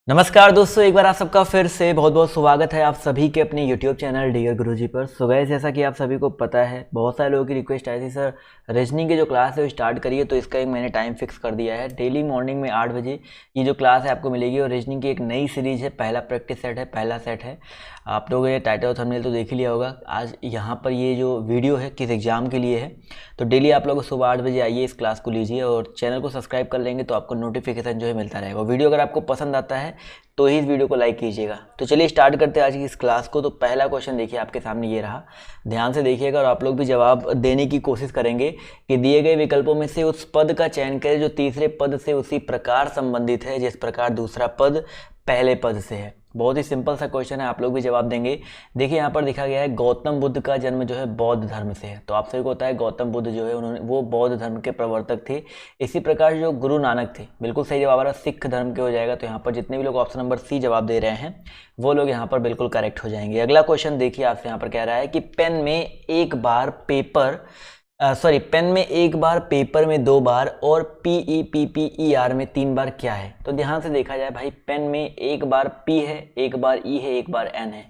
नमस्कार दोस्तों, एक बार आप सबका फिर से बहुत बहुत स्वागत है आप सभी के अपने YouTube चैनल डियर गुरुजी पर। सो गाइस, जैसा कि आप सभी को पता है, बहुत सारे लोगों की रिक्वेस्ट आई थी सर रीजनिंग की जो क्लास है वो स्टार्ट करिए। तो इसका एक मैंने टाइम फिक्स कर दिया है, डेली मॉर्निंग में 8 बजे ये जो क्लास है आपको मिलेगी। और रीजनिंग की एक नई सीरीज़ है, पहला प्रैक्टिस सेट है, पहला सेट है। आप लोगों ने टाइटल और थंबनेल तो देख ही लिया होगा। आज यहाँ पर ये जो वीडियो है किस एग्जाम के लिए है, तो डेली आप लोग सुबह 8 बजे आइए, इस क्लास को लीजिए और चैनल को सब्सक्राइब कर लेंगे तो आपको नोटिफिकेशन जो है मिलता रहेगा। वीडियो अगर आपको पसंद आता है तो ही इस वीडियो को लाइक कीजिएगा। तो चलिए स्टार्ट करते हैं आज की इस क्लास को। तो पहला क्वेश्चन देखिए आपके सामने ये रहा, ध्यान से देखिएगा और आप लोग भी जवाब देने की कोशिश करेंगे कि दिए गए विकल्पों में से उस पद का चयन करें जो तीसरे पद से उसी प्रकार संबंधित है जिस प्रकार दूसरा पद पहले पद से है। बहुत ही सिंपल सा क्वेश्चन है, आप लोग भी जवाब देंगे। देखिए यहाँ पर दिखा गया है गौतम बुद्ध का जन्म जो है बौद्ध धर्म से है। तो आप सभी को होता है गौतम बुद्ध जो है उन्होंने वो बौद्ध धर्म के प्रवर्तक थे। इसी प्रकार जो गुरु नानक थे, बिल्कुल सही जवाब आ रहा है, सिख धर्म के हो जाएगा। तो यहाँ पर जितने भी लोग ऑप्शन नंबर सी जवाब दे रहे हैं वो लोग यहाँ पर बिल्कुल करेक्ट हो जाएंगे। अगला क्वेश्चन देखिए आपसे यहाँ पर कह रहा है कि पेन में एक बार पेपर में 2 बार और PEPPER में 3 बार क्या है। तो ध्यान से देखा जाए भाई, पेन में एक बार P है, एक बार E है, एक बार N है।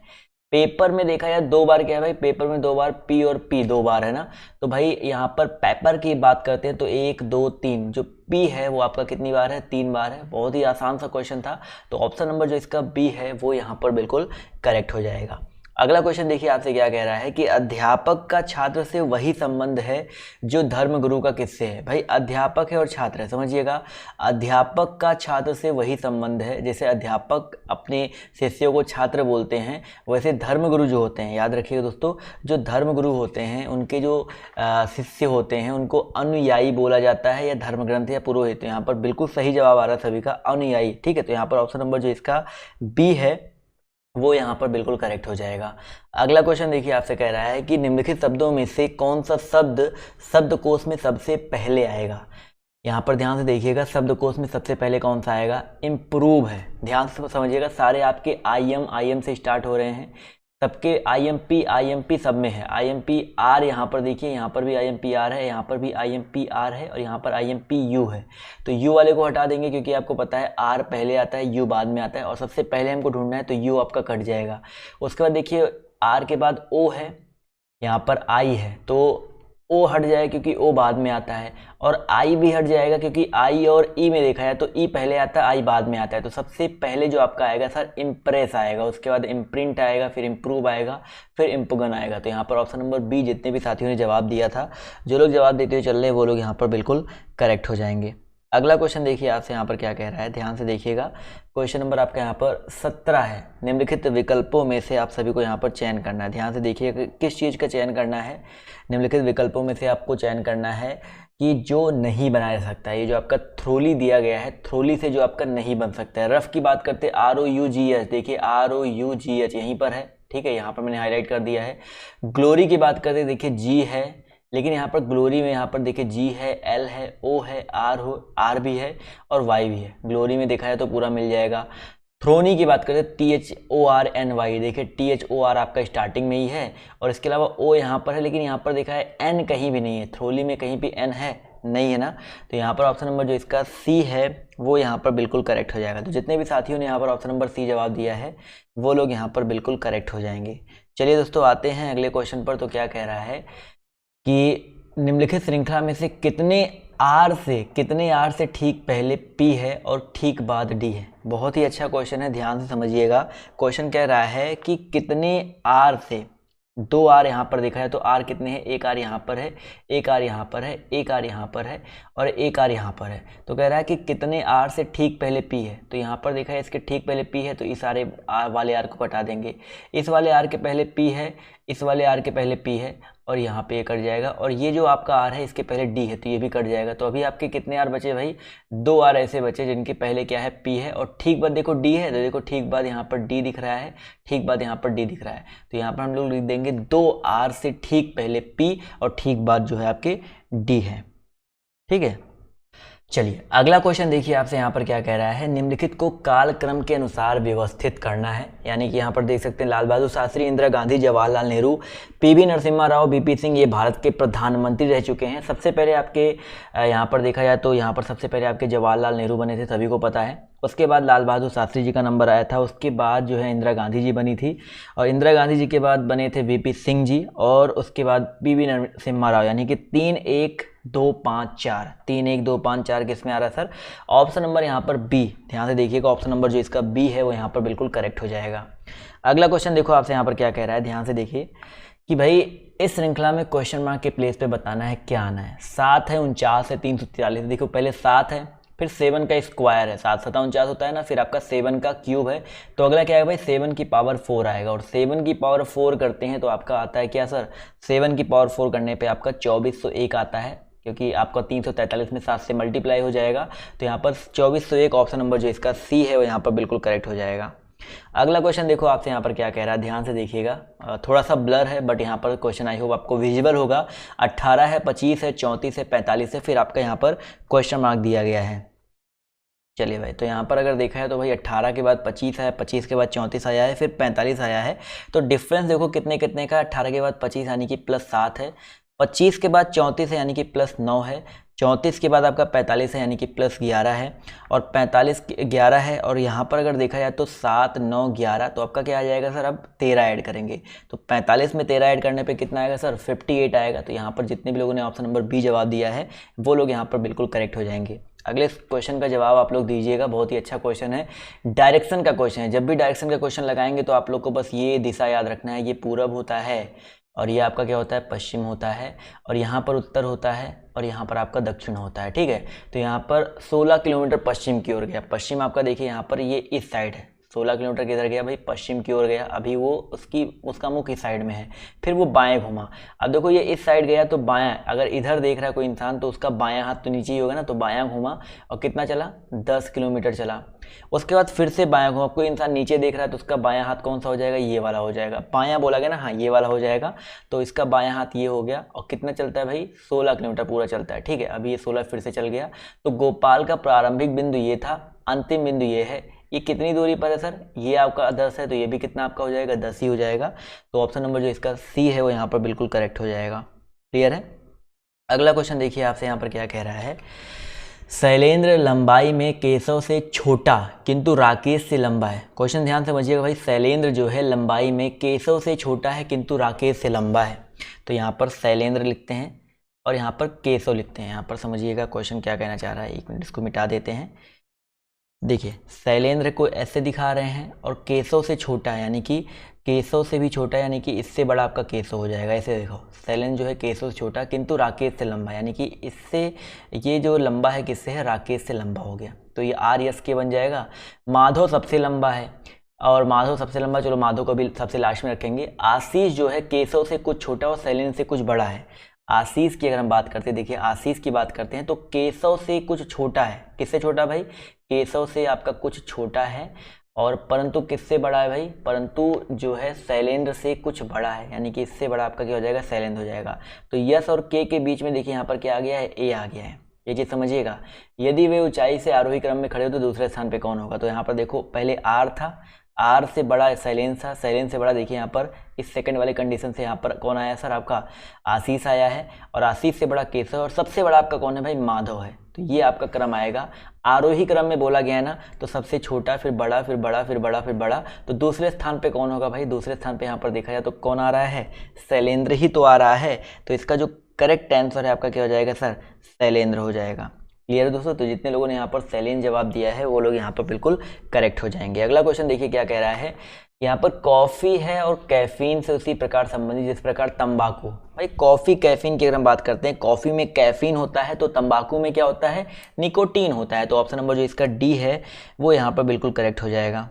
पेपर में देखा जाए 2 बार क्या है भाई, पेपर में 2 बार P और P 2 बार है ना। तो भाई यहाँ पर पेपर की बात करते हैं तो 1 2 3, जो P है वो आपका कितनी बार है, 3 बार है। बहुत ही आसान सा क्वेश्चन था। तो ऑप्शन नंबर जो इसका B है वो यहाँ पर बिल्कुल करेक्ट हो जाएगा। अगला क्वेश्चन देखिए आपसे क्या कह रहा है कि अध्यापक का छात्र से वही संबंध है जो धर्मगुरु का किससे है। भाई अध्यापक है और छात्र है, समझिएगा। अध्यापक का छात्र से वही संबंध है, जैसे अध्यापक अपने शिष्यों को छात्र बोलते हैं, वैसे धर्मगुरु जो होते हैं, याद रखिएगा दोस्तों, जो धर्मगुरु होते हैं उनके जो शिष्य होते हैं उनको अनुयायी बोला जाता है, या धर्मग्रंथ या पुरोहित। तो यहाँ पर बिल्कुल सही जवाब आ रहा है सभी का, अनुयायी। ठीक है, तो यहाँ पर ऑप्शन नंबर जो इसका बी है वो यहाँ पर बिल्कुल करेक्ट हो जाएगा। अगला क्वेश्चन देखिए आपसे कह रहा है कि निम्नलिखित शब्दों में से कौन सा शब्द शब्दकोश में सबसे पहले आएगा। यहाँ पर ध्यान से देखिएगा, शब्दकोश में सबसे पहले कौन सा आएगा, इम्प्रूव है। ध्यान से समझिएगा, सारे आपके आई एम से स्टार्ट हो रहे हैं, सबके आई एम पी सब में है। IMPR यहाँ पर देखिए, यहाँ पर भी IMPR है, यहाँ पर भी IMPR है और यहाँ पर IMPU है। तो U वाले को हटा देंगे क्योंकि आपको पता है R पहले आता है, U बाद में आता है, और सबसे पहले हमको ढूंढना है तो U आपका कट जाएगा। उसके बाद देखिए R के बाद O है, यहाँ पर I है, तो O हट जाएगा क्योंकि O बाद में आता है, और I भी हट जाएगा क्योंकि I और E में देखा जाए तो E पहले आता है, I बाद में आता है। तो सबसे पहले जो आपका आएगा सर इम्प्रेस आएगा, उसके बाद इम्प्रिंट आएगा, फिर इम्प्रूव आएगा, फिर इम्पुगन आएगा। तो यहाँ पर ऑप्शन नंबर बी, जितने भी साथियों ने जवाब दिया था, जो लोग जवाब देते हुए चल रहे हैं वो लोग यहाँ पर बिल्कुल करेक्ट हो जाएंगे। अगला क्वेश्चन देखिए आपसे यहाँ पर क्या कह रहा है, ध्यान से देखिएगा। क्वेश्चन नंबर आपका यहाँ पर 17 है। निम्नलिखित विकल्पों में से आप सभी को यहाँ पर चयन करना है। ध्यान से देखिएगा किस चीज़ का चयन करना है। निम्नलिखित विकल्पों में से आपको चयन करना है कि जो नहीं बनाया जा सकता है। ये जो आपका थ्रोली दिया गया है, थ्रोली से जो आपका नहीं बन सकता है। रफ की बात करते ROUGH, देखिए ROUGH यहीं पर है, ठीक है, यहाँ पर मैंने हाईलाइट कर दिया है। ग्लोरी की बात करते देखिए G है, लेकिन यहाँ पर ग्लोरी में यहाँ पर देखिए G है, L है, O है, R भी है और Y भी है। ग्लोरी में देखा है तो पूरा मिल जाएगा। थ्रोनी की बात करें THORNY, देखिए THOR आपका स्टार्टिंग में ही है और इसके अलावा O यहाँ पर है, लेकिन यहाँ पर देखा है N कहीं भी नहीं है। थ्रोली में कहीं भी N है नहीं, है ना। तो यहाँ पर ऑप्शन नंबर जो इसका C है वो यहाँ पर बिल्कुल करेक्ट हो जाएगा। तो जितने भी साथियों ने यहाँ पर ऑप्शन नंबर C जवाब दिया है वो लोग यहाँ पर बिल्कुल करेक्ट हो जाएंगे। चलिए दोस्तों आते हैं अगले क्वेश्चन पर। तो क्या कह रहा है कि निम्नलिखित श्रृंखला में से कितने आर से ठीक पहले P है और ठीक बाद D है। बहुत ही अच्छा क्वेश्चन है, ध्यान से समझिएगा। क्वेश्चन कह रहा है कि कितने R से, 2 R यहाँ पर देखा है तो R कितने हैं, 1 R यहाँ पर है, 1 R यहाँ पर है, 1 R यहाँ पर है और 1 R यहाँ पर है। तो कह रहा है कि कितने R से ठीक पहले P है। तो यहाँ पर देखा है इसके ठीक पहले P है तो इस सारे वाले R को हटा देंगे। इस वाले R के पहले P है, इस वाले R के पहले P है और यहाँ पे ये कट जाएगा, और ये जो आपका R है इसके पहले D है तो ये भी कट जाएगा। तो अभी आपके कितने R बचे भाई, 2 R ऐसे बचे जिनके पहले क्या है, P है और ठीक बाद देखो D है। तो देखो ठीक बाद यहाँ पर D दिख रहा है, ठीक बाद यहाँ पर D दिख रहा है। तो यहाँ पर हम लोग लिख देंगे 2 R से ठीक पहले P और ठीक बाद जो है आपके D है, ठीक है। चलिए अगला क्वेश्चन देखिए आपसे यहाँ पर क्या कह रहा है, निम्नलिखित को कालक्रम के अनुसार व्यवस्थित करना है। यानी कि यहाँ पर देख सकते हैं लाल बहादुर शास्त्री, इंदिरा गांधी, जवाहरलाल नेहरू, पीवी नरसिम्हा राव, बीपी सिंह, ये भारत के प्रधानमंत्री रह चुके हैं। सबसे पहले आपके यहाँ पर देखा जाए तो यहाँ पर सबसे पहले आपके जवाहरलाल नेहरू बने थे, सभी को पता है। उसके बाद लाल बहादुर शास्त्री जी का नंबर आया था। उसके बाद जो है इंदिरा गांधी जी बनी थी, और इंदिरा गांधी जी के बाद बने थे वीपी सिंह जी, और उसके बाद पीवी नरसिम्हा राव। यानी कि 3 1 2 5 4, 3 1 2 5 4 किस में आ रहा है सर? ऑप्शन नंबर यहाँ पर बी। ध्यान से देखिएगा, ऑप्शन नंबर जो इसका बी है वो यहाँ पर बिल्कुल करेक्ट हो जाएगा। अगला क्वेश्चन देखो आपसे यहाँ पर क्या कह रहा है, ध्यान से देखिए कि भाई इस श्रृंखला में क्वेश्चन मार्क के प्लेस पे बताना है क्या आना है। 7 है, 49 है, 343। देखो पहले 7 है, फिर 7 का स्क्वायर है, 7 7 49 होता है ना, फिर आपका 7 का क्यूब है, तो अगला क्या है भाई 7 की पावर 4 आएगा। और 7 की पावर 4 करते हैं तो आपका आता है क्या सर? 7 की पावर 4 करने पे आपका 2401 आता है, क्योंकि आपका 343 में 7 से मल्टीप्लाई हो जाएगा। तो यहाँ पर 2401 ऑप्शन नंबर जो इसका सी है वो यहाँ पर बिल्कुल करेक्ट हो जाएगा। अगला क्वेश्चन देखो आपसे यहाँ पर क्या कह रहा है, ध्यान से देखिएगा। थोड़ा सा ब्लर है बट यहाँ पर क्वेश्चन आई होप आपको विजिबल होगा। 18 है, 25 है, 34 है, 45 है, फिर आपका यहाँ पर क्वेश्चन मार्क दिया गया है। चलिए भाई, तो यहाँ पर अगर देखा है तो भाई 18 के बाद 25 है, 25 के बाद 34 आया है, फिर 45 आया है। तो डिफरेंस देखो कितने कितने का, 18 के बाद 25 यानी कि +7 है, 25 के बाद 34 है यानी कि +9 है, 34 के बाद आपका 45 है यानी कि +11 है, और 45 11 है, और यहाँ पर अगर देखा जाए तो 7 9 11, तो आपका क्या आ जाएगा सर? अब 13 ऐड करेंगे, तो 45 में 13 ऐड करने पे कितना आएगा सर? 58 आएगा। तो यहाँ पर जितने भी लोगों ने ऑप्शन नंबर बी जवाब दिया है वो लोग यहाँ पर बिल्कुल करेक्ट हो जाएंगे। अगले क्वेश्चन का जवाब आप लोग दीजिएगा, बहुत ही अच्छा क्वेश्चन है, डायरेक्शन का क्वेश्चन है। जब भी डायरेक्शन का क्वेश्चन लगाएंगे तो आप लोग को बस ये दिशा याद रखना है, ये पूरब होता है, और ये आपका क्या होता है? पश्चिम होता है, और यहाँ पर उत्तर होता है, और यहाँ पर आपका दक्षिण होता है। ठीक है, तो यहाँ पर 16 किलोमीटर पश्चिम की ओर गया। पश्चिम आपका देखिए यहाँ पर ये इस साइड है, 16 किलोमीटर किधर गया भाई? पश्चिम की ओर गया। अभी वो उसका मुख इस साइड में है, फिर वो बाएं घुमा। अब देखो ये इस साइड गया तो बायां, अगर इधर देख रहा है कोई इंसान तो उसका बायां हाथ तो नीचे ही होगा ना, तो बायां घुमा और कितना चला? 10 किलोमीटर चला। उसके बाद फिर से बायां घुमा, कोई इंसान नीचे देख रहा है तो उसका बायां हाथ कौन सा हो जाएगा? ये वाला हो जाएगा। बायां बोला गया ना, हाँ ये वाला हो जाएगा। तो इसका बायां हाथ ये हो गया, और कितना चलता है भाई? 16 किलोमीटर पूरा चलता है। ठीक है, अभी ये 16 फिर से चल गया। तो गोपाल का प्रारंभिक बिंदु ये था, अंतिम बिंदु ये है। ये कितनी दूरी पर है सर? ये आपका 10 है, तो ये भी कितना आपका हो जाएगा? 10 ही हो जाएगा। तो ऑप्शन नंबर जो इसका सी है वो यहाँ पर बिल्कुल करेक्ट हो जाएगा। क्लियर है? अगला क्वेश्चन देखिए आपसे यहाँ पर क्या कह रहा है, शैलेंद्र लंबाई में केशव से छोटा किंतु राकेश से लंबा है। क्वेश्चन ध्यान से समझिएगा भाई, शैलेंद्र जो है लंबाई में केशव से छोटा है किंतु राकेश से लंबा है। तो यहाँ पर शैलेंद्र लिखते हैं और यहाँ पर केशव लिखते हैं। यहाँ पर समझिएगा क्वेश्चन क्या कहना चाह रहा है। एक मिनट, इसको मिटा देते हैं। देखिए शैलेंद्र को ऐसे दिखा रहे हैं, और केशव से छोटा है यानी कि केशव से भी छोटा, यानी कि इससे बड़ा आपका केशव हो जाएगा। ऐसे देखो, शैलेंद्र जो है केशव से छोटा किंतु राकेश से लंबा, यानी कि इससे ये जो लंबा है किससे है? राकेश से लंबा हो गया। तो ये आर यस के बन जाएगा। माधव सबसे लंबा है, और माधव सबसे लंबा, चलो माधव को भी सबसे लास्ट में रखेंगे। आशीष जो है केशव से कुछ छोटा और शैलेंद्र से कुछ बड़ा है। आशीष की अगर हम बात करते हैं, देखिए आशीष की बात करते हैं तो केशव से कुछ छोटा है। किससे छोटा भाई? केशव से आपका कुछ छोटा है, और परंतु किससे बड़ा है भाई? परंतु जो है शैलेंद्र से कुछ बड़ा है, यानी कि इससे बड़ा आपका क्या हो जाएगा? शैलेंद्र हो जाएगा। तो यस और के के बीच में देखिए यहाँ पर क्या आ गया है? ए आ गया है। ये चीज़ समझिएगा। यदि वे ऊंचाई से आरोही क्रम में खड़े हो तो दूसरे स्थान पे कौन होगा? तो यहाँ पर देखो पहले आर था, आर से बड़ा शैलेंद्र था, शैलेंद्र से बड़ा देखिए यहाँ पर इस सेकंड वाले कंडीशन से यहाँ पर कौन आया सर? आपका आशीष आया है, और आशीष से बड़ा केशव, और सबसे बड़ा आपका कौन है भाई? माधव है। तो ये आपका क्रम आएगा। आरोही क्रम में बोला गया है ना, तो सबसे छोटा, फिर बड़ा, फिर बड़ा, फिर बड़ा, फिर बड़ा। तो दूसरे स्थान पे कौन होगा भाई? दूसरे स्थान पे यहाँ पर देखा जाए तो कौन आ रहा है? शैलेंद्र ही तो आ रहा है। तो इसका जो करेक्ट आंसर है आपका क्या हो जाएगा सर? शैलेंद्र हो जाएगा। क्लियर है दोस्तों? तो जितने लोगों ने यहाँ पर शैलेंद्र जवाब दिया है वो लोग यहाँ पर बिल्कुल करेक्ट हो जाएंगे। अगला क्वेश्चन देखिए क्या कह रहा है, यहाँ पर कॉफ़ी है और कैफीन से उसी प्रकार संबंधित जिस प्रकार तंबाकू। भाई कॉफ़ी कैफीन की अगर हम बात करते हैं, कॉफ़ी में कैफीन होता है तो तंबाकू में क्या होता है? निकोटीन होता है। तो ऑप्शन नंबर जो इसका डी है वो यहाँ पर बिल्कुल करेक्ट हो जाएगा।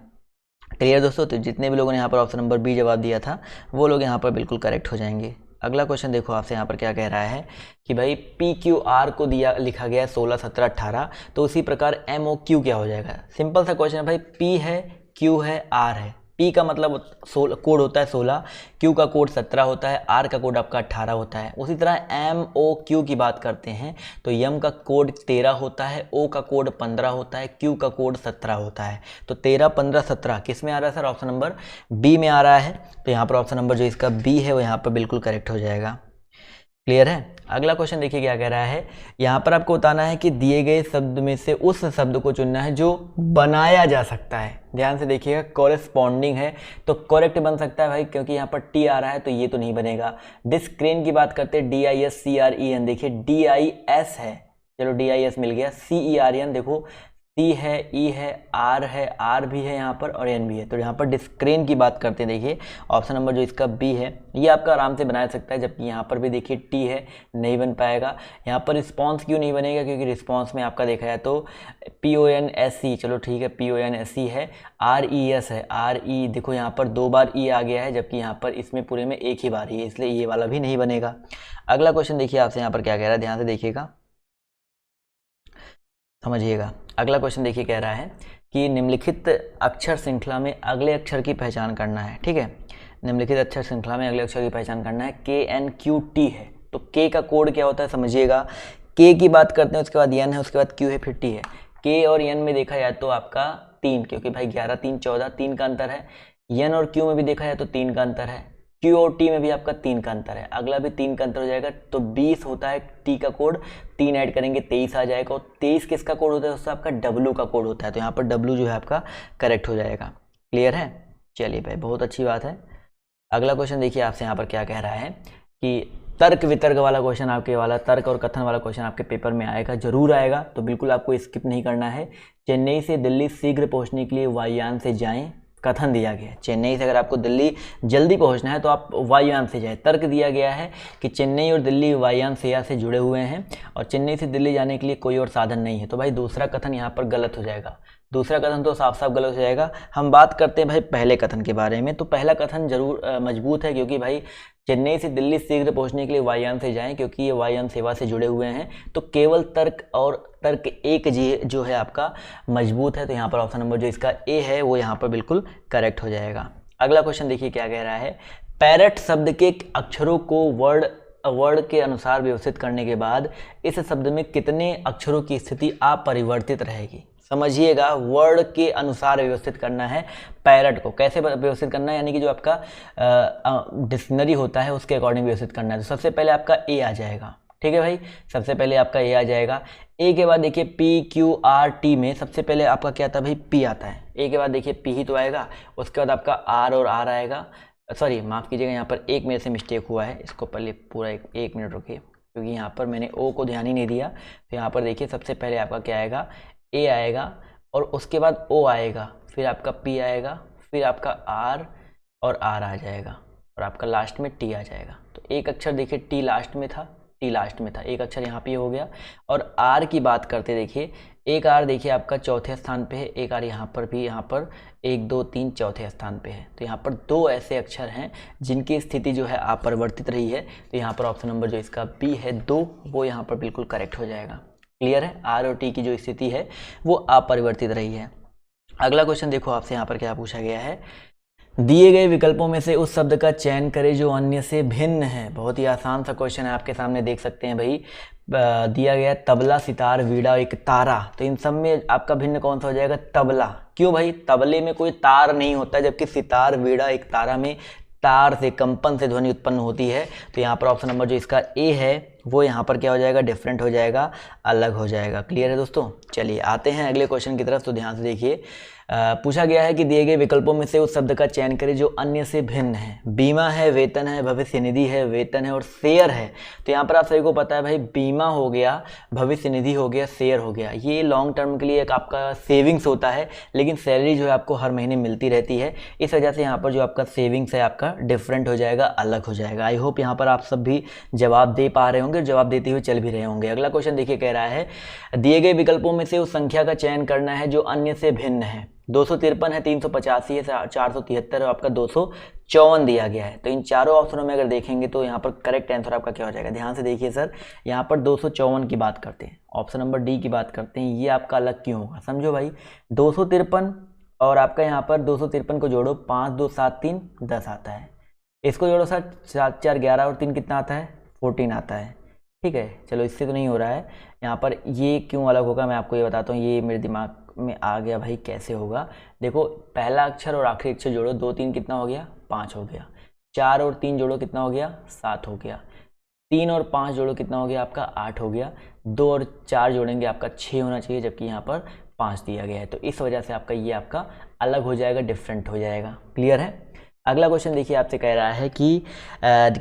क्लियर दोस्तों? तो जितने भी लोगों ने यहाँ पर ऑप्शन नंबर बी जवाब दिया था वो लोग यहाँ पर बिल्कुल करेक्ट हो जाएंगे। अगला क्वेश्चन देखो आपसे यहाँ पर क्या कह रहा है कि भाई पी क्यू आर को लिखा गया है 16 17 18, तो उसी प्रकार एम ओ क्यू क्या हो जाएगा? सिंपल सा क्वेश्चन है भाई, पी है, क्यू है, आर है, P का मतलब कोड होता है 16, Q का कोड 17 होता है, R का कोड आपका 18 होता है। उसी तरह MOQ की बात करते हैं तो M का कोड 13 होता है, O का कोड 15 होता है, Q का कोड 17 होता है। तो 13, 15, 17 किस में आ रहा है सर? ऑप्शन नंबर बी में आ रहा है। तो यहाँ पर ऑप्शन नंबर जो इसका बी है वो यहाँ पर बिल्कुल करेक्ट हो जाएगा। क्लियर है? अगला क्वेश्चन देखिए क्या कह रहा है। यहाँ पर आपको बताना है कि दिए गए शब्द में से उस शब्द को चुनना है जो बनाया जा सकता है। ध्यान से देखिएगा, कॉरेस्पॉन्डिंग है तो करेक्ट बन सकता है भाई, क्योंकि यहाँ पर टी आ रहा है तो ये तो नहीं बनेगा। डिस्क्रेन की बात करते हैं, DISCREN, देखिए DIS है, चलो DIS मिल गया। CERN देखो, C है, E है, R भी है यहाँ पर और N भी है। तो यहाँ पर डिस्क्रेन की बात करते हैं, देखिए ऑप्शन नंबर जो इसका बी है ये आपका आराम से बना सकता है, जबकि यहाँ पर भी देखिए T है, नहीं बन पाएगा। यहाँ पर रिस्पॉन्स क्यों नहीं बनेगा? क्योंकि रिस्पॉन्स में आपका देखा जाए तो PONSE, चलो ठीक है PONSE है, RES है, RE देखो यहाँ पर 2 बार E आ गया है, जबकि यहाँ पर इसमें पूरे में एक ही बार ही है, इसलिए ये वाला भी नहीं बनेगा। अगला क्वेश्चन देखिए आपसे यहाँ पर क्या कह रहा है, ध्यान से देखिएगा, समझिएगा। अगला क्वेश्चन देखिए कह रहा है कि निम्नलिखित अक्षर श्रृंखला में अगले अक्षर की पहचान करना है। ठीक है, निम्नलिखित अक्षर श्रृंखला में अगले अक्षर की पहचान करना है। KNQT है तो K का कोड क्या होता है समझिएगा। K की बात करते हैं, उसके बाद N है, उसके बाद Q है, फिर T है। K और N में देखा जाए तो आपका 3, क्योंकि भाई 11, 3, 14, 3 का अंतर है। N और Q में भी देखा जाए तो 3 का अंतर है। Q और T में भी आपका 3 का अंतर है, अगला भी 3 का अंतर हो जाएगा। तो 20 होता है T का कोड, 3 ऐड करेंगे 23 आ जाएगा। और 23 किसका कोड होता है? उससे आपका W का कोड होता है, तो यहाँ पर W जो है आपका करेक्ट हो जाएगा। क्लियर है? चलिए भाई, बहुत अच्छी बात है। अगला क्वेश्चन देखिए आपसे यहाँ पर क्या कह रहा है कि तर्क वितर्क वाला क्वेश्चन आपके वाला, तर्क और कथन वाला क्वेश्चन आपके पेपर में आएगा, जरूर आएगा, तो बिल्कुल आपको स्किप नहीं करना है। चेन्नई से दिल्ली शीघ्र पहुँचने के लिए वायुयान से जाएँ, कथन दिया गया है। चेन्नई से अगर आपको दिल्ली जल्दी पहुंचना है तो आप वायुयान से जाएं। तर्क दिया गया है कि चेन्नई और दिल्ली वायुयान सेवा से जुड़े हुए हैं और चेन्नई से दिल्ली जाने के लिए कोई और साधन नहीं है। तो भाई दूसरा कथन यहाँ पर गलत हो जाएगा, दूसरा कथन तो साफ साफ गलत हो जाएगा। हम बात करते हैं भाई पहले कथन के बारे में। तो पहला कथन जरूर मजबूत है, क्योंकि भाई चेन्नई से दिल्ली शीघ्र पहुंचने के लिए वायुयान से जाएं, क्योंकि ये वायुयान सेवा से जुड़े हुए हैं। तो केवल तर्क और तर्क एक जो है आपका मजबूत है। तो यहाँ पर ऑप्शन नंबर जो इसका ए है वो यहाँ पर बिल्कुल करेक्ट हो जाएगा। अगला क्वेश्चन देखिए क्या कह रहा है। पैरट शब्द के अक्षरों को वर्ड के अनुसार व्यवस्थित करने के बाद इस शब्द में कितने अक्षरों की स्थिति अपरिवर्तित रहेगी? समझिएगा, वर्ड के अनुसार व्यवस्थित करना है पैरट को। कैसे व्यवस्थित करना है? यानी कि जो आपका डिक्शनरी होता है उसके अकॉर्डिंग व्यवस्थित करना है। तो सबसे पहले आपका ए आ जाएगा। ठीक है भाई, सबसे पहले आपका ए आ जाएगा। ए के बाद देखिए PQRT में सबसे पहले आपका क्या आता है भाई? P आता है। ए के बाद देखिए P ही तो आएगा, उसके बाद आपका R और R आएगा। सॉरी माफ़ कीजिएगा, यहाँ पर एक मेरे से मिस्टेक हुआ है, इसको पहले पूरा एक मिनट रुकिए, क्योंकि यहाँ पर मैंने O को ध्यान ही नहीं दिया। तो यहाँ पर देखिए सबसे पहले आपका क्या आएगा? A आएगा और उसके बाद O आएगा, फिर आपका P आएगा, फिर आपका R और R आ जाएगा और आपका लास्ट में T आ जाएगा। तो एक अक्षर देखिए T लास्ट में था, एक अक्षर यहाँ पे हो गया। और R की बात करते देखिए, एक R देखिए आपका चौथे स्थान पे है, एक R यहाँ पर भी, यहाँ पर 1, 2, 3 चौथे स्थान पे है। तो यहाँ पर 2 ऐसे अक्षर हैं जिनकी स्थिति जो है अपरिवर्तित रही है। तो यहाँ पर ऑप्शन नंबर जो इसका बी है 2, वो यहाँ पर बिल्कुल करेक्ट हो जाएगा। क्लियर है? R और T की जो स्थिति है वो अपरिवर्तित रही है। अगला क्वेश्चन देखो आपसे यहाँ पर क्या पूछा गया है। दिए गए विकल्पों में से उस शब्द का चयन करें जो अन्य से भिन्न है। बहुत ही आसान सा क्वेश्चन है, आपके सामने देख सकते हैं भाई। दिया गया तबला, सितार, वीणा, एक तारा। तो इन सब में आपका भिन्न कौन सा हो जाएगा? तबला। क्यों भाई? तबले में कोई तार नहीं होता, जबकि सितार, वीणा, एक तारा में तार से, कंपन से ध्वनि उत्पन्न होती है। तो यहाँ पर ऑप्शन नंबर जो इसका ए है वो यहाँ पर क्या हो जाएगा? डिफरेंट हो जाएगा, अलग हो जाएगा। क्लियर है दोस्तों? चलिए आते हैं अगले क्वेश्चन की तरफ। तो ध्यान से देखिए, पूछा गया है कि दिए गए विकल्पों में से उस शब्द का चयन करें जो अन्य से भिन्न है। बीमा है, वेतन है, भविष्य निधि है, वेतन है और शेयर है। तो यहाँ पर आप सभी को पता है भाई, बीमा हो गया, भविष्य निधि हो गया, शेयर हो गया। ये लॉन्ग टर्म के लिए एक आपका सेविंग्स होता है, लेकिन सैलरी जो है आपको हर महीने मिलती रहती है। इस वजह से यहाँ पर जो आपका सेविंग्स है आपका डिफरेंट हो जाएगा, अलग हो जाएगा। आई होप यहाँ पर आप सब भी जवाब दे पा रहे होंगे, जवाब देते हुए चल भी रहे होंगे। अगला क्वेश्चन देखिए कह रहा है, दिए गए विकल्पों में से उस संख्या का चयन करना है जो अन्य से भिन्न है। 253 है, 385 है, 473 और आपका 254 दिया गया है। तो इन चारों ऑप्शनों में अगर देखेंगे तो यहाँ पर करेक्ट आंसर आपका क्या हो जाएगा? ध्यान से देखिए सर, यहाँ पर 254 की बात करते हैं, ऑप्शन नंबर डी की बात करते हैं। ये आपका अलग क्यों होगा? समझो भाई, 253 और आपका यहाँ पर 253 को जोड़ो, 5 2 7 3 10 आता है। इसको जोड़ो सर, 7 4 11 और 3 कितना आता है, 14 आता है। ठीक है, चलो इससे तो नहीं हो रहा है। यहाँ पर ये क्यों अलग होगा मैं आपको ये बताता हूँ, ये मेरे दिमाग में आ गया भाई कैसे होगा। देखो पहला अक्षर और आखिरी अक्षर जोड़ो, 2 3 कितना हो गया, 5 हो गया। 4 और 3 जोड़ो कितना हो गया, 7 हो गया। 3 और 5 जोड़ो कितना हो गया आपका, 8 हो गया। 2 और 4 जोड़ेंगे आपका 6 होना चाहिए, जबकि यहाँ पर 5 दिया गया है। तो इस वजह से आपका ये आपका अलग हो जाएगा, डिफरेंट हो जाएगा। क्लियर है। अगला क्वेश्चन देखिए, आपसे कह रहा है कि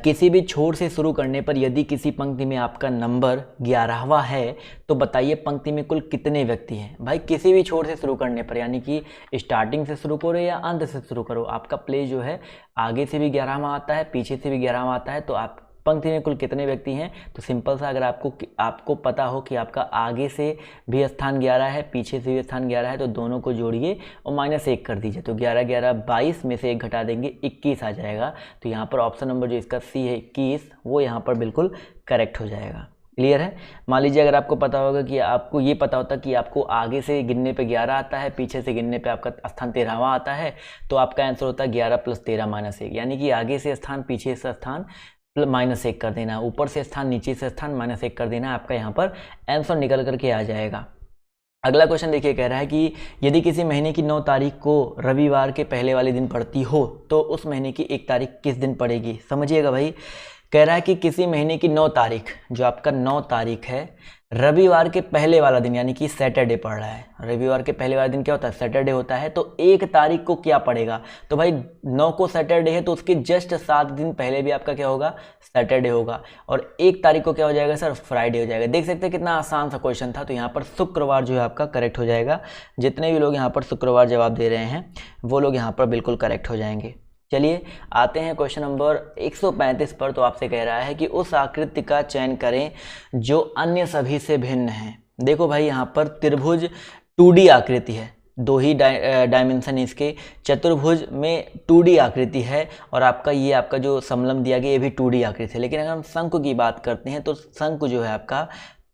किसी भी छोर से शुरू करने पर यदि किसी पंक्ति में आपका नंबर 11वां है तो बताइए पंक्ति में कुल कितने व्यक्ति हैं। भाई किसी भी छोर से शुरू करने पर, यानी कि स्टार्टिंग से शुरू करो या अंत से शुरू करो, आपका प्लेस जो है आगे से भी 11वां आता है, पीछे से भी 11वां आता है। तो आप पंक्ति में कुल कितने व्यक्ति हैं, तो सिंपल सा, अगर आपको पता हो कि आपका आगे से भी स्थान 11 है, पीछे से भी स्थान 11 है, तो दोनों को जोड़िए और -1 कर दीजिए। तो 11 11 22 में से 1 घटा देंगे, 21 आ जाएगा। तो यहाँ पर ऑप्शन नंबर जो इसका सी है 21, वो यहाँ पर बिल्कुल करेक्ट हो जाएगा। क्लियर है। मान लीजिए अगर आपको पता होगा कि आपको ये पता होता कि आपको आगे से गिनने पे 11 आता है, पीछे से गिनने पे आपका स्थान 13वां आता है, तो आपका आंसर होता है 11 + 13 - 1, यानी कि आगे से स्थान, पीछे से स्थान -1 कर देना, ऊपर से स्थान, नीचे से स्थान -1 कर देना, आपका यहाँ पर आंसर निकल करके आ जाएगा। अगला क्वेश्चन देखिए, कह रहा है कि यदि किसी महीने की 9 तारीख को रविवार के पहले वाले दिन पड़ती हो तो उस महीने की 1 तारीख किस दिन पड़ेगी। समझिएगा भाई, कह रहा है कि किसी महीने की 9 तारीख, जो आपका 9 तारीख है, रविवार के पहले वाला दिन, यानी कि सैटरडे पड़ रहा है। रविवार के पहले वाला दिन क्या होता है, सैटरडे होता है। तो 1 तारीख को क्या पड़ेगा, तो भाई 9 को सैटरडे है तो उसके जस्ट 7 दिन पहले भी आपका क्या होगा, सैटरडे होगा। और 1 तारीख को क्या हो जाएगा सर, फ्राइडे हो जाएगा। देख सकते हैं कितना आसान सा क्वेश्चन था। तो यहाँ पर शुक्रवार जो है आपका करेक्ट हो जाएगा। जितने भी लोग यहाँ पर शुक्रवार जवाब दे रहे हैं वो लोग यहाँ पर बिल्कुल करेक्ट हो जाएंगे। चलिए आते हैं क्वेश्चन नंबर 135 पर। तो आपसे कह रहा है कि उस आकृति का चयन करें जो अन्य सभी से भिन्न है। देखो भाई, यहाँ पर त्रिभुज 2D आकृति है, 2 ही डायमेंशन इसके। चतुर्भुज में 2D आकृति है, और आपका ये आपका जो समलंब दिया गया ये भी 2D आकृति है। लेकिन अगर हम शंकु की बात करते हैं तो शंकु जो है आपका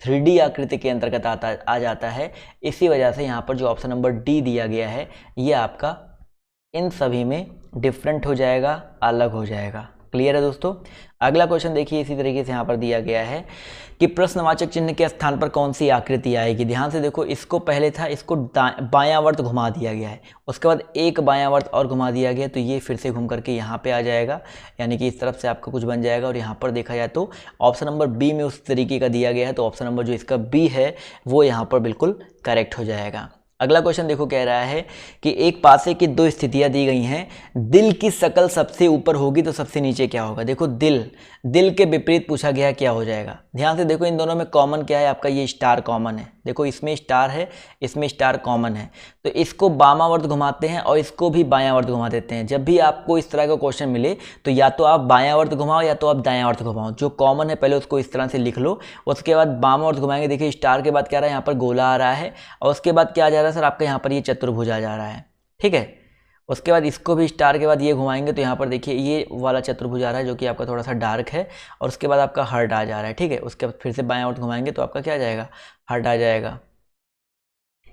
3D आकृति के अंतर्गत आ जाता है। इसी वजह से यहाँ पर जो ऑप्शन नंबर डी दिया गया है ये आपका इन सभी में डिफरेंट हो जाएगा, अलग हो जाएगा। क्लियर है दोस्तों। अगला क्वेश्चन देखिए, इसी तरीके से यहाँ पर दिया गया है कि प्रश्नवाचक चिन्ह के स्थान पर कौन सी आकृति आएगी। ध्यान से देखो, इसको पहले था, इसको बायावर्त घुमा दिया गया है, उसके बाद एक बायावर्त और घुमा दिया गया, तो ये फिर से घूम करके यहाँ पे आ जाएगा, यानी कि इस तरफ से आपका कुछ बन जाएगा। और यहाँ पर देखा जाए तो ऑप्शन नंबर बी में उस तरीके का दिया गया है, तो ऑप्शन नंबर जो इसका बी है वो यहाँ पर बिल्कुल करेक्ट हो जाएगा। अगला क्वेश्चन देखो, कह रहा है कि एक पासे की 2 स्थितियां दी गई हैं, दिल की शक्ल सबसे ऊपर होगी तो सबसे नीचे क्या होगा। देखो दिल के विपरीत पूछा गया, क्या हो जाएगा। ध्यान से देखो, इन दोनों में कॉमन क्या है, आपका ये स्टार कॉमन है। देखो इसमें स्टार है, इसमें स्टार कॉमन है, तो इसको बामावर्त घुमाते हैं और इसको भी बायावर्त घुमा देते हैं। जब भी आपको इस तरह का क्वेश्चन मिले तो या तो आप बायावर्त घुमाओ या तो आप दायावर्त घुमाओ। जो कॉमन है पहले उसको इस तरह से लिख लो, उसके बाद बामावर्त घुमाएंगे। देखिए स्टार के बाद क्या आ रहा है, यहाँ पर गोला आ रहा है, और उसके बाद क्या आ जा रहा है सर, आपका यहाँ पर ये चतुर्भुज आ जा रहा है। ठीक है, उसके बाद इसको भी स्टार के बाद ये घुमाएंगे तो यहाँ पर देखिए ये वाला चतुर्भुज आ रहा है जो कि आपका थोड़ा सा डार्क है, और उसके बाद आपका हार्ट आ जा रहा है। ठीक है, उसके बाद फिर से बायां ओर घुमाएंगे तो आपका क्या आ जाएगा, हार्ट आ जाएगा।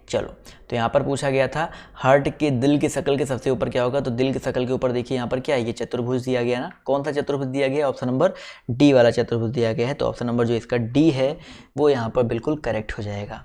चलो, तो यहाँ पर पूछा गया था हार्ट के दिल की शक्ल के सबसे ऊपर क्या होगा, तो दिल की शक्ल के ऊपर देखिए यहाँ पर क्या है, ये चतुर्भुज दिया गया ना। कौन सा चतुर्भुज दिया गया, ऑप्शन नंबर डी वाला चतुर्भुज दिया गया है। तो ऑप्शन नंबर जो इसका डी है वो यहाँ पर बिल्कुल करेक्ट हो जाएगा।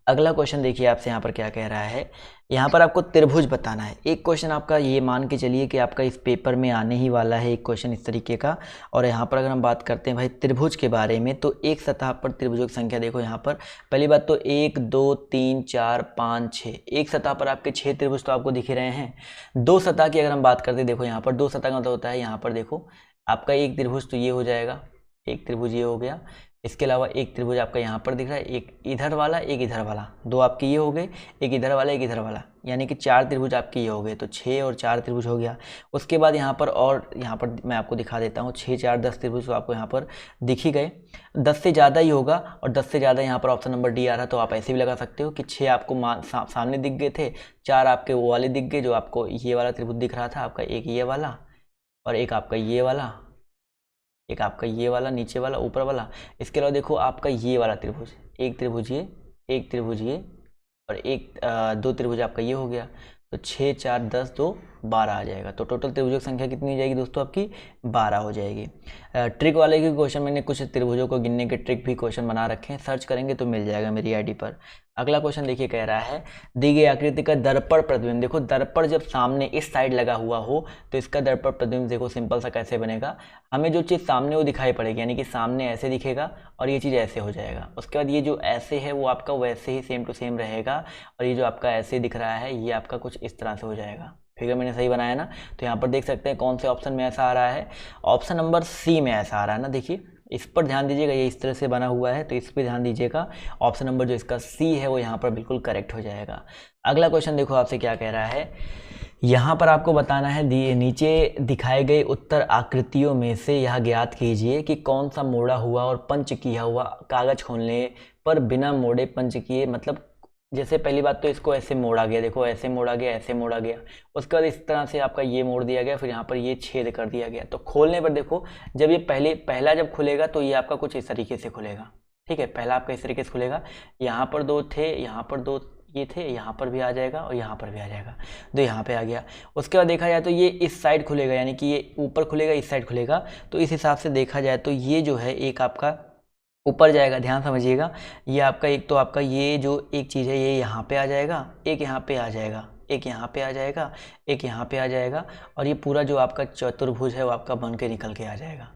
अगला क्वेश्चन देखिए, आपसे यहाँ पर क्या कह रहा है, यहाँ पर आपको त्रिभुज बताना है। एक क्वेश्चन आपका ये मान के चलिए कि आपका इस पेपर में आने ही वाला है, एक क्वेश्चन इस तरीके का। और यहाँ पर अगर हम बात करते हैं भाई त्रिभुज के बारे में, तो एक सतह पर त्रिभुजों की संख्या देखो यहाँ पर। पहली बात तो 1 2 3 4 5 6, एक सतह पर आपके 6 त्रिभुज तो आपको दिख रहे हैं। 2 सतह की अगर हम बात करते हैं, देखो यहाँ पर 2 सतह का मतलब होता है, यहाँ पर देखो आपका एक त्रिभुज तो ये हो जाएगा, एक त्रिभुज ये हो गया। इसके अलावा एक त्रिभुज आपका यहाँ पर दिख रहा है, एक इधर वाला एक इधर वाला, 2 आपके ये हो गए, एक इधर वाला एक इधर वाला, यानी कि 4 त्रिभुज आपके ये हो गए। तो 6 और 4 त्रिभुज हो गया। उसके बाद यहाँ पर, और यहाँ पर मैं आपको दिखा देता हूँ, 6 4 10 त्रिभुज तो आपको यहाँ पर दिख ही गए। 10 से ज़्यादा ही होगा, और 10 से ज़्यादा यहाँ पर ऑप्शन नंबर डी आ रहा है। तो आप ऐसे भी लगा सकते हो कि 6 आपको सामने दिख गए थे, 4 आपके वो वाले दिख गए, जो आपको ये वाला त्रिभुज दिख रहा था आपका, एक ये वाला और एक आपका ये वाला, एक आपका ये वाला नीचे वाला ऊपर वाला। इसके अलावा देखो आपका ये वाला त्रिभुज, एक त्रिभुज ये, एक त्रिभुज ये, और एक 2 त्रिभुज आपका ये हो गया। तो 6 4 10 2 12 आ जाएगा। तो टोटल त्रिभुजों की संख्या कितनी हो जाएगी दोस्तों आपकी 12 हो जाएगी। ट्रिक वाले के क्वेश्चन मैंने कुछ त्रिभुजों को गिनने के ट्रिक भी क्वेश्चन बना रखे हैं, सर्च करेंगे तो मिल जाएगा मेरी आईडी पर। अगला क्वेश्चन देखिए कह रहा है दी गई आकृति का दर्पण प्रतिबिंब, देखो दर्पण जब सामने इस साइड लगा हुआ हो तो इसका दर्पण प्रतिबिंब देखो सिंपल सा कैसे बनेगा, हमें जो चीज़ सामने वो दिखाई पड़ेगी, यानी कि सामने ऐसे दिखेगा और ये चीज़ ऐसे हो जाएगा। उसके बाद ये जो ऐसे है वो आपका वैसे ही सेम टू सेम रहेगा, और ये जो आपका ऐसे दिख रहा है ये आपका कुछ इस तरह से हो जाएगा। फिगर मैंने सही बनाया ना? तो यहाँ पर देख सकते हैं कौन से ऑप्शन में ऐसा आ रहा है, ऑप्शन नंबर सी में ऐसा आ रहा है ना। देखिए इस पर ध्यान दीजिएगा, ये इस तरह से बना हुआ है तो इस पर ध्यान दीजिएगा। ऑप्शन नंबर जो इसका सी है वो यहाँ पर बिल्कुल करेक्ट हो जाएगा। अगला क्वेश्चन देखो आपसे क्या कह रहा है, यहाँ पर आपको बताना है नीचे दिखाए गए उत्तर आकृतियों में से यह ज्ञात कीजिए कि कौन सा मोड़ा हुआ और पंच किया हुआ कागज खोलने पर बिना मोड़े पंच किए, मतलब जैसे पहली बात तो इसको ऐसे मोड़ा गया, देखो ऐसे मोड़ा गया, ऐसे मोड़ा गया, उसके बाद इस तरह से आपका ये मोड़ दिया गया, फिर यहाँ पर ये छेद कर दिया गया। तो खोलने पर देखो जब ये पहला जब खुलेगा तो ये आपका कुछ इस तरीके से खुलेगा, ठीक है, पहला आपका इस तरीके से खुलेगा। यहाँ पर 2 थे, यहाँ पर 2 ये थे, यहाँ पर भी आ जाएगा और यहाँ पर भी आ जाएगा, तो यहाँ पे आ गया। उसके बाद देखा जाए तो ये इस साइड खुलेगा, यानी कि ये ऊपर खुलेगा, इस साइड खुलेगा। तो इस हिसाब से देखा जाए तो ये जो है एक आपका ऊपर जाएगा, ध्यान समझिएगा। ये आपका एक तो आपका ये जो एक चीज़ है ये यहाँ पे आ जाएगा, एक यहाँ पे आ जाएगा, एक यहाँ पे आ जाएगा, एक यहाँ पे आ जाएगा, और ये पूरा जो आपका चतुर्भुज है वो आपका बन के निकल के आ जाएगा।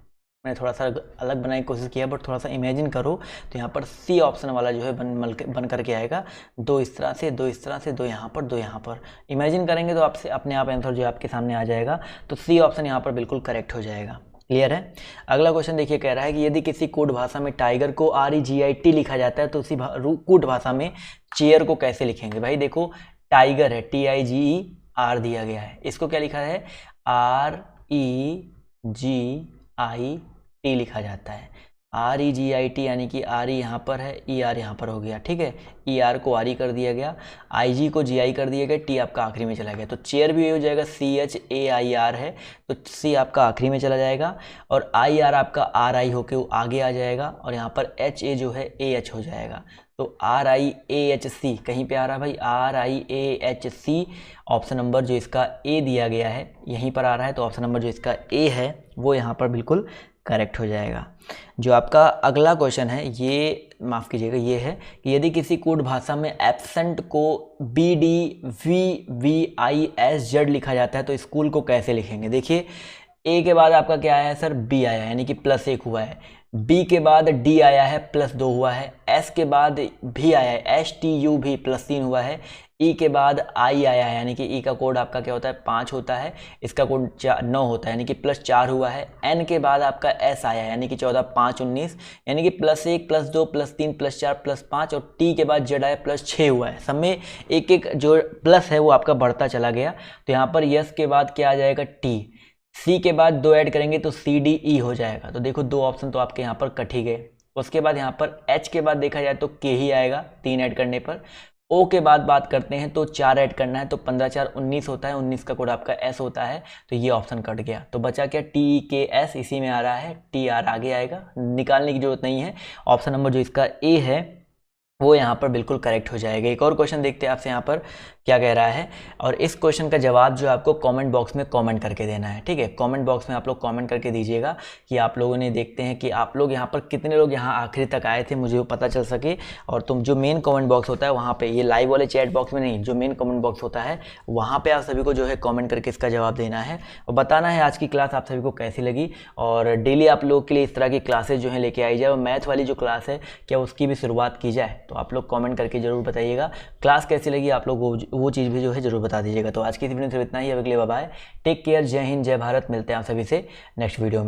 मैंने थोड़ा सा अलग बनाने की कोशिश किया, बट थोड़ा सा इमेजिन करो तो यहाँ पर सी ऑप्शन वाला जो है बन करके आएगा, 2 इस तरह से, 2 इस तरह से, 2 यहाँ पर, 2 यहाँ पर। इमेजिन करेंगे तो आपसे अपने आप आंसर जो आपके सामने आ जाएगा। तो सी ऑप्शन यहाँ पर बिल्कुल करेक्ट हो जाएगा। क्लियर है? अगला क्वेश्चन देखिए कह रहा है कि यदि किसी कूट भाषा में टाइगर को REGIT लिखा जाता है तो उसी कूट भाषा में चेयर को कैसे लिखेंगे? भाई देखो टाइगर है, TIGER दिया गया है, इसको क्या लिखा है? REGIT लिखा जाता है। REGIT यानी कि RE यहाँ पर है, ER यहाँ पर हो गया, ठीक है, ER को RE कर दिया गया, IG को GI कर दिया गया, T आपका आखिरी में चला गया। तो चेयर भी हो जाएगा CHAIR है, तो C आपका आखिरी में चला जाएगा, और IR आपका RI होके वो आगे आ जाएगा, और यहाँ पर HA जो है AH हो जाएगा। तो RIAHC कहीं पे आ रहा है भाई, RIAHC ऑप्शन नंबर जो इसका A दिया गया है यहीं पर आ रहा है, तो ऑप्शन नंबर जो इसका A है वो यहाँ पर बिल्कुल करेक्ट हो जाएगा। जो आपका अगला क्वेश्चन है ये माफ़ कीजिएगा, ये है कि यदि किसी कूट भाषा में एब्सेंट को BDVVISZ लिखा जाता है तो स्कूल को कैसे लिखेंगे? देखिए A के बाद आपका क्या आया है सर? B आया है, यानी कि +1 हुआ है। B के बाद D आया है, +2 हुआ है। S के बाद V आया है, STU भी +3 हुआ है। E के बाद I आया है, यानी कि E का कोड आपका क्या होता है? 5 होता है, इसका कोड 9 होता है, यानी कि +4 हुआ है। N के बाद आपका S आया है, यानी कि 14 5 19, यानी कि +1 +2 +3 +4 +5, और T के बाद Z आया +6 हुआ है। सब में एक एक जो प्लस है वो आपका बढ़ता चला गया। तो यहाँ पर यस के बाद क्या आ जाएगा? T। C के बाद 2 ऐड करेंगे तो CDE हो जाएगा। तो देखो 2 ऑप्शन तो आपके यहाँ पर कट ही गए। उसके बाद यहाँ पर H के बाद देखा जाए तो K ही आएगा 3 ऐड करने पर। O के बाद बात करते हैं तो 4 ऐड करना है, तो 15 4 19 होता है, 19 का कोड आपका S होता है, तो ये ऑप्शन कट गया। तो बचा क्या? TKS इसी में आ रहा है, TR आगे आएगा, निकालने की जरूरत नहीं है। ऑप्शन नंबर जो इसका A है वो यहाँ पर बिल्कुल करेक्ट हो जाएगा। एक और क्वेश्चन देखते हैं आपसे यहाँ पर क्या कह रहा है, और इस क्वेश्चन का जवाब जो आपको कमेंट बॉक्स में कमेंट करके देना है, ठीक है। कमेंट बॉक्स में आप लोग कमेंट करके दीजिएगा कि आप लोगों ने, देखते हैं कि आप लोग यहाँ पर कितने लोग यहाँ आखिरी तक आए थे, मुझे वो पता चल सके। और तुम जो मेन कमेंट बॉक्स होता है वहाँ पे, ये लाइव वाले चैट बॉक्स में नहीं, जो मेन कमेंट बॉक्स होता है वहाँ पे आप सभी को जो है कमेंट करके इसका जवाब देना है और बताना है आज की क्लास आप सभी को कैसी लगी। और डेली आप लोगों के लिए इस तरह की क्लासेज जो है लेके आई जाए, और मैथ वाली जो क्लास है क्या उसकी भी शुरुआत की जाए, तो आप लोग कमेंट करके जरूर बताइएगा क्लास कैसी लगी। आप लोग वो चीज़ भी जो है जरूर बता दीजिएगा। तो आज की वीडियो में सिर्फ इतना ही। अब अगले बाय, टेक केयर, जय हिंद, जय भारत। मिलते हैं आप सभी से नेक्स्ट वीडियो में।